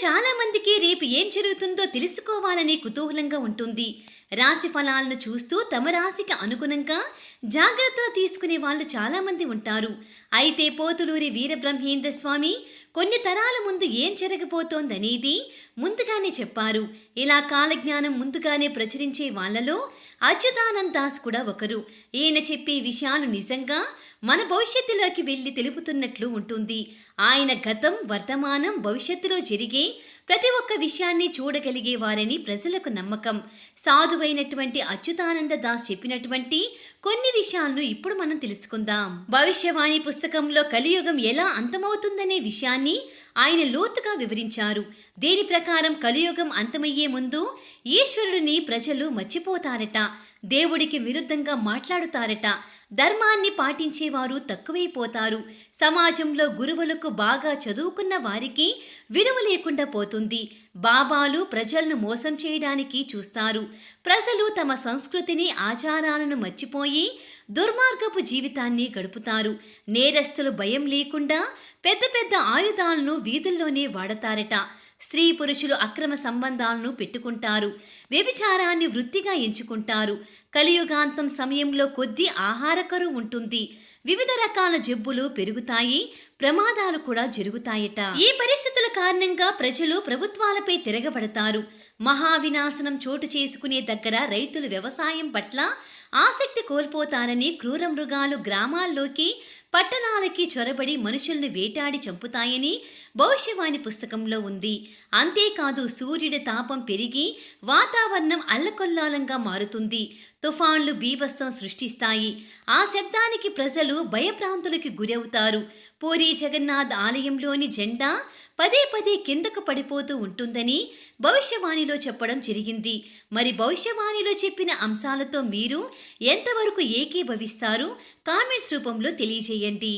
చాలా మందికి రేపు ఏం జరుగుతుందో తెలుసుకోవాలని కుతూహలంగా ఉంటుంది. రాశి ఫలాలను చూస్తూ తమ రాశికి అనుగుణంగా జాగ్రత్తలు తీసుకునే వాళ్ళు చాలా మంది ఉంటారు. అయితే పోతులూరి వీరబ్రహ్మేంద్ర స్వామి కొన్ని తరాల ముందు ఏం జరగబోతోందనేది ముందుగానే చెప్పారు. ఇలా కాలజ్ఞానం ముందుగానే ప్రచురించే వాళ్ళలో అచ్యుతానంద దాస్ కూడా ఒకరు. ఈయన చెప్పే విషయాలు నిజంగా మన భవిష్యత్తులోకి వెళ్లి తెలుపుతున్నట్లు ఉంటుంది. ఆయన గతం, వర్తమానం, భవిష్యత్తులో జరిగే ప్రతి ఒక్క విషయాన్ని చూడగలిగే వారని ప్రజలకు నమ్మకం. సాధువైనటువంటి అచ్యుతానంద దాస్ చెప్పినటువంటి కొన్ని విషయాలను ఇప్పుడు మనం తెలుసుకుందాం. భవిష్యవాణి పుస్తకంలో కలియుగం ఎలా అంతమవుతుందనే విషయాన్ని ఆయన లోతుగా వివరించారు. దీని ప్రకారం కలియుగం అంతమయ్యే ముందు ఈశ్వరుడిని ప్రజలు మర్చిపోతారట, దేవుడికి విరుద్ధంగా మాట్లాడుతారట, ధర్మాన్ని పాటించేవారు తక్కువైపోతారు, సమాజంలో గురువులకు బాగా చదువుకున్న వారికి విలువ లేకుండా పోతుంది, బాబాలు ప్రజలను మోసం చేయడానికి చూస్తారు, ప్రజలు తమ సంస్కృతిని ఆచారాలను మర్చిపోయి దుర్మార్గపు జీవితాన్ని గడుపుతారు, నేరస్తులు భయం లేకుండా పెద్ద పెద్ద ఆయుధాలను వీధుల్లోనే వాడతారట, స్త్రీ పురుషులు అక్రమ సంబంధాలను పెట్టుకుంటారు, వ్యభిచారాన్ని వృత్తిగా ఎంచుకుంటారు, కలియుగాంతం సమయంలో కొద్ది ఆహార కరువు ఉంటుంది, వివిధ రకాల జబ్బులు పెరుగుతాయి, ప్రమాదాలు కూడా జరుగుతాయట. ఈ పరిస్థితుల కారణంగా ప్రజలు ప్రభుత్వాలపై తిరగబడతారు. మహావినాశనం చోటు చేసుకునే దగ్గర రైతులు వ్యవసాయం పట్ల ఆసక్తి కోల్పోతారని క్రూర మృగాలు గ్రామాల్లోకి, పట్టణాలకి చొరబడి మనుషుల్ని వేటాడి చంపుతాయని భవిష్యవాణి పుస్తకంలో ఉంది. అంతేకాదు సూర్యుడి తాపం పెరిగి వాతావరణం అల్లకొల్లాలంగా మారుతుంది, తుఫాన్లు బీభత్సం సృష్టిస్తాయి, ఆ శబ్దానికి ప్రజలు భయప్రాంతులకి గురవుతారు, పూరీ జగన్నాథ్ ఆలయంలోని జెండా పదే పదే కిందకు పడిపోతూ ఉంటుందని భవిష్యవాణిలో చెప్పడం జరిగింది. మరి భవిష్యవాణిలో చెప్పిన అంశాలతో మీరు ఎంతవరకు ఏకీభవిస్తారు? కామెంట్స్ రూపంలో తెలియజేయండి.